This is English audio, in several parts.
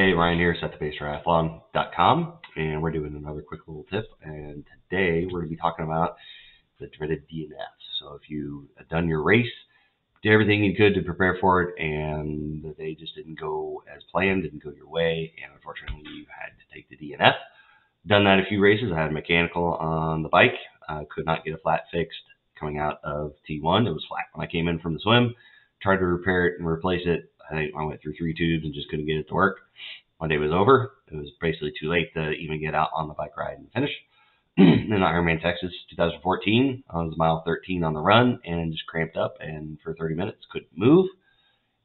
Hey, Ryan here, setthepacetriathlon.com, and we're doing another quick little tip. And today we're going to be talking about the dreaded DNFs. So if you had done your race, did everything you could to prepare for it, and the day just didn't go as planned, didn't go your way, and unfortunately you had to take the DNF. Done that a few races. I had a mechanical on the bike. Could not get a flat fixed coming out of T1. It was flat when I came in from the swim. Tried to repair it and replace it. I think I went through 3 tubes and just couldn't get it to work. One day was over. It was basically too late to even get out on the bike ride and finish. In Ironman Texas 2014, I was mile 13 on the run and just cramped up and for 30 minutes couldn't move.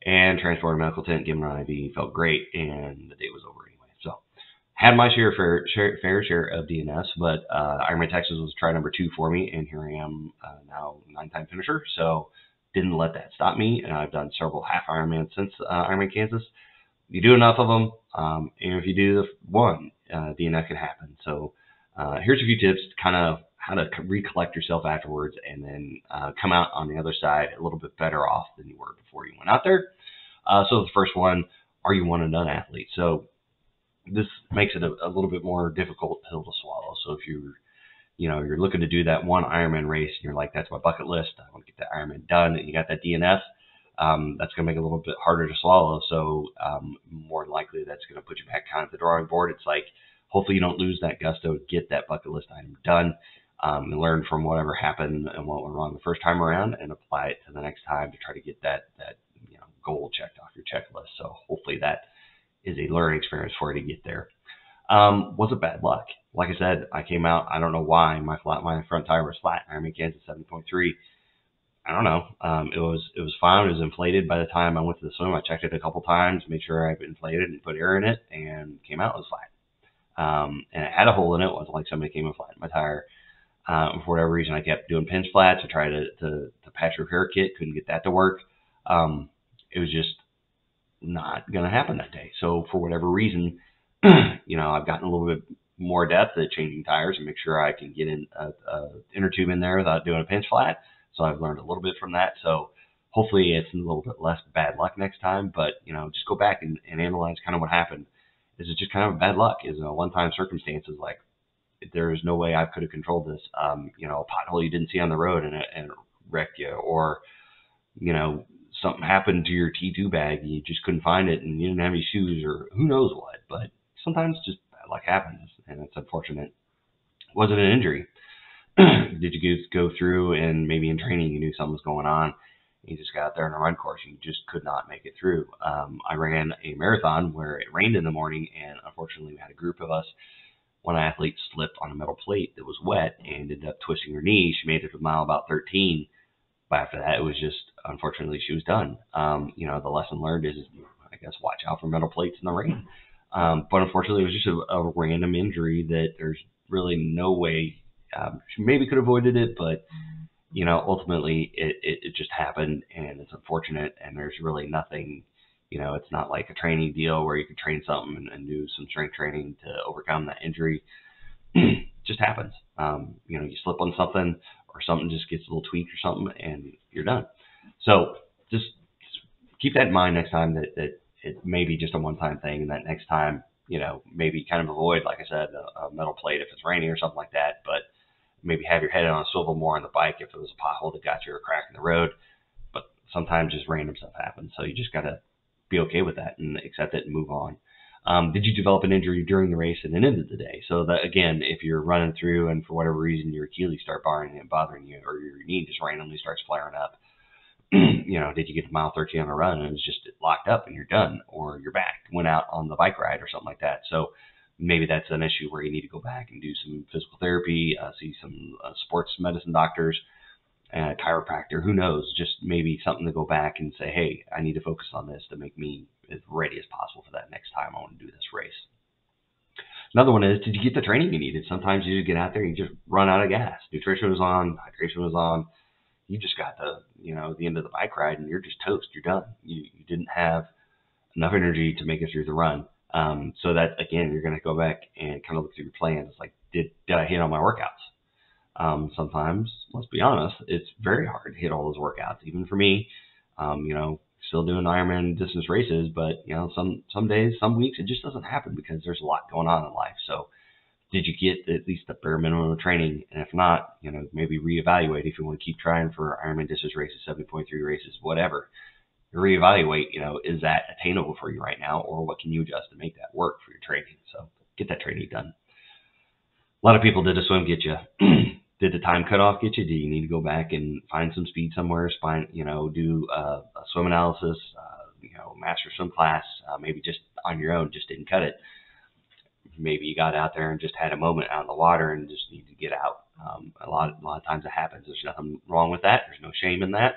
And transported medical tent, given an IV, felt great, and the day was over anyway. So had my fair share of DNFs, but Ironman Texas was try number 2 for me, and here I am now 9-time finisher. So didn't let that stop me, and I've done several half Ironman since Ironman Kansas. You do enough of them, and if you do the one, DNF can happen. So here's a few tips, kind of how to recollect yourself afterwards, and then come out on the other side a little bit better off than you were before you went out there. So the first one, are you one and done athlete? So this makes it a little bit more difficult pill to swallow. So if you're looking to do that one Ironman race, and you're like, that's my bucket list, I want to get that Ironman done, and you got that DNF, that's going to make it a little bit harder to swallow. So more than likely, that's going to put you back kind of at the drawing board. It's like, hopefully you don't lose that gusto to get that bucket list item done, and learn from whatever happened and what went wrong the first time around, and apply it to the next time to try to get that goal checked off your checklist. So hopefully that is a learning experience for you to get there. Was it bad luck? Like I said, I came out, I don't know why, my front tire was flat. Ironman Kansas 7.3. I don't know. It was fine. It was inflated by the time I went to the swim. I checked it a couple times, made sure I inflated and put air in it, and came out, it was flat. And it had a hole in it. It wasn't like somebody came and flattened my tire. For whatever reason, I kept doing pinch flats. I tried to patch repair kit, couldn't get that to work. It was just not going to happen that day. So for whatever reason, I've gotten a little bit more depth at changing tires and make sure I can get in a inner tube in there without doing a pinch flat. So I've learned a little bit from that. So hopefully it's a little bit less bad luck next time. But, just go back and analyze kind of what happened. Is it just kind of bad luck? Is it a one-time circumstances? Like, there is no way I could have controlled this. A pothole you didn't see on the road and it wrecked you, or, something happened to your T2 bag and you just couldn't find it and you didn't have any shoes, or who knows what. But sometimes just bad luck happens, and it's unfortunate. Was it an injury? Did you go through and maybe in training you knew something was going on? You just got out there on a run course and you just could not make it through. I ran a marathon where it rained in the morning, and unfortunately we had a group of us. One athlete slipped on a metal plate that was wet and ended up twisting her knee. She made it to mile about 13. But after that, it was just, unfortunately, she was done. The lesson learned is, I guess, watch out for metal plates in the rain. But unfortunately, it was just a random injury that there's really no way. She maybe could have avoided it, but, ultimately it just happened, and it's unfortunate, and there's really nothing, it's not like a training deal where you could train something and do some strength training to overcome that injury. It just happens. You slip on something, or something just gets a little tweak or something, and you're done. So just keep that in mind next time, that it may be just a one-time thing, and that next time, maybe kind of avoid, like I said, a metal plate if it's raining or something like that, but maybe have your head on a swivel more on the bike if it was a pothole that got you, or a crack in the road. But sometimes just random stuff happens, so you just got to be okay with that and accept it and move on. Did you develop an injury during the race and it ended the day? So that, again, if you're running through and for whatever reason your Achilles start bothering you, or your knee just randomly starts flaring up, did you get to mile 13 on a run and it was just locked up and you're done, or your back went out on the bike ride or something like that? So maybe that's an issue where you need to go back and do some physical therapy, see some sports medicine doctors, chiropractor, who knows, just maybe something to go back and say, hey, I need to focus on this to make me as ready as possible for that next time I want to do this race. Another one is, did you get the training you needed? Sometimes you just get out there and you just run out of gas. Nutrition was on, hydration was on. You just got the end of the bike ride and you're just toast. You're done. You didn't have enough energy to make it through the run. So that, again, you're going to go back and kind of look through your plans. It's like, did I hit all my workouts? Sometimes, let's be honest, it's very hard to hit all those workouts. Even for me, still doing Ironman distance races, but some days, some weeks, it just doesn't happen because there's a lot going on in life. So did you get at least the bare minimum of training? And if not, maybe reevaluate if you want to keep trying for Ironman distance races, 70.3 races, whatever. Reevaluate, is that attainable for you right now, or what can you adjust to make that work for your training? So get that training done. A lot of people, did a swim get you? Did the time cutoff get you? Do you need to go back and find some speed somewhere? Do a swim analysis, master swim class, maybe just on your own, just didn't cut it. Maybe you got out there and just had a moment out in the water and just need to get out. A lot of times it happens. There's nothing wrong with that. There's no shame in that.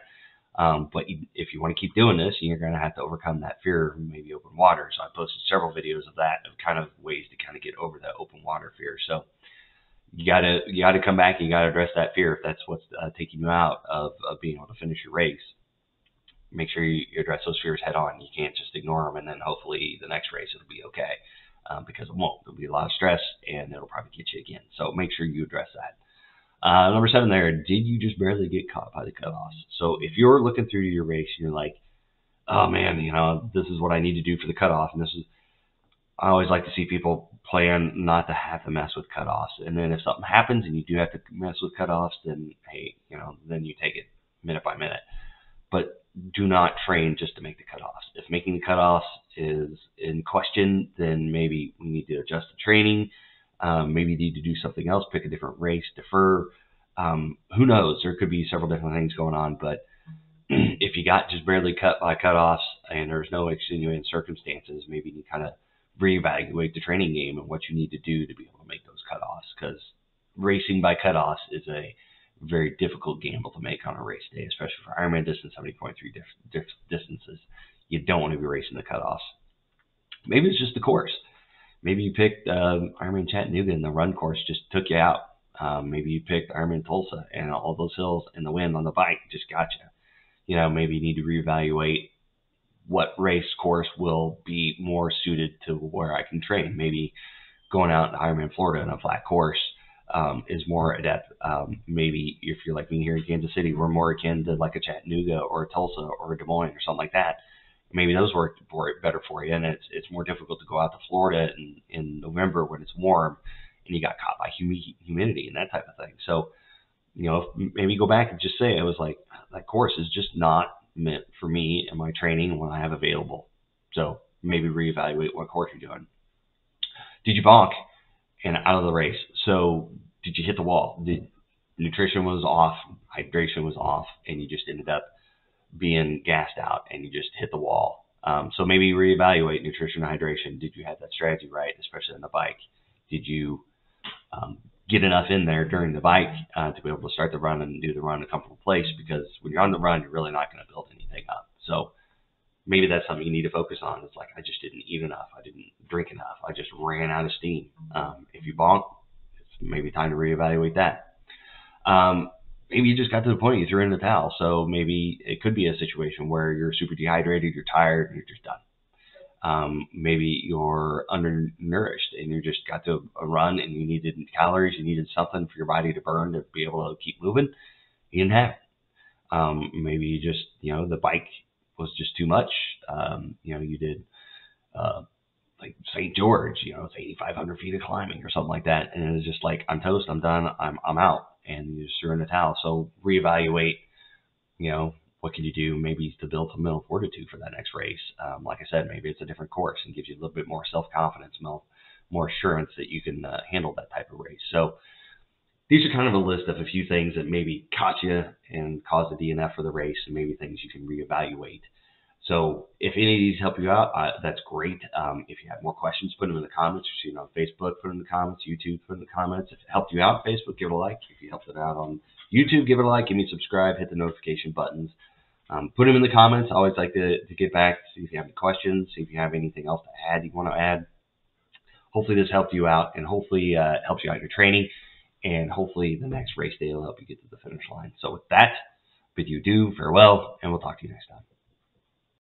But if you want to keep doing this, you're going to have to overcome that fear of maybe open water. So I posted several videos of that, of kind of ways to kind of get over that open water fear. So you gotta come back and you gotta address that fear if that's what's taking you out of being able to finish your race. Make sure you address those fears head on. You can't just ignore them and then hopefully the next race it'll be okay, because it won't. There'll be a lot of stress and it'll probably get you again. So make sure you address that. Number 7 there, did you just barely get caught by the cutoffs? So if you're looking through your race and you're like, oh man, this is what I need to do for the cutoff, and I always like to see people plan not to have to mess with cutoffs. And then if something happens and you do have to mess with cutoffs, then hey, then you take it minute by minute. But do not train just to make the cutoffs. If making the cutoffs is in question, then maybe we need to adjust the training. Maybe you need to do something else, pick a different race, defer. Who knows? There could be several different things going on. But if you got just barely cut by cutoffs and there's no extenuating circumstances, maybe you kind of reevaluate the training game and what you need to do to be able to make those cutoffs, because racing by cutoffs is a very difficult gamble to make on a race day, especially for Ironman distance, 70.3 distances. You don't want to be racing the cutoffs. Maybe it's just the course. Maybe you picked Ironman Chattanooga and the run course just took you out. Maybe you picked Ironman Tulsa and all those hills and the wind on the bike just got you. Maybe you need to reevaluate what race course will be more suited to where I can train. Maybe going out to Ironman Florida in a flat course is more adept. Maybe if you're like me here in Kansas City, we're more akin to like a Chattanooga or a Tulsa or a Des Moines or something like that. Maybe those work better for you, and it's more difficult to go out to Florida in November when it's warm and you got caught by humidity and that type of thing. So, maybe go back and just say, it was like, that course is just not meant for me and my training when I have available. So maybe reevaluate what course you're doing. Did you bonk and out of the race? So did you hit the wall? Nutrition was off, hydration was off, and you just ended up being gassed out and you just hit the wall. So maybe reevaluate nutrition and hydration. Did you have that strategy right, especially on the bike? Did you get enough in there during the bike to be able to start the run and do the run in a comfortable place? Because when you're on the run, you're really not going to build anything up. So maybe that's something you need to focus on. It's like, I just didn't eat enough. I didn't drink enough. I just ran out of steam. If you bonk, it's maybe time to reevaluate that. Maybe you just got to the point you threw in the towel. So maybe it could be a situation where you're super dehydrated, you're tired, and you're just done. Maybe you're undernourished and you just got to a run and you needed calories, you needed something for your body to burn to be able to keep moving. You didn't have it. Maybe you just, the bike was just too much. You did like St. George, it's 8,500 feet of climbing or something like that. And it was just like, I'm toast, I'm done, I'm out. And you just threw in the towel. So reevaluate, what can you do maybe to build some mental fortitude for that next race? Like I said, maybe it's a different course and gives you a little bit more self-confidence, more assurance that you can handle that type of race. So these are kind of a list of a few things that maybe caught you and caused a DNF for the race, and maybe things you can reevaluate. So if any of these help you out, that's great. If you have more questions, put them in the comments. On Facebook, put them in the comments. YouTube, put them in the comments. If it helped you out on Facebook, give it a like. If you helped it out on YouTube, give it a like. Give me a subscribe. Hit the notification buttons. Put them in the comments. I always like to get back, see if you have any questions, see if you have anything else to add you want to add. Hopefully this helped you out, and hopefully it helps you out in your training, and hopefully the next race day will help you get to the finish line. So with that, bid you adieu, farewell, and we'll talk to you next time.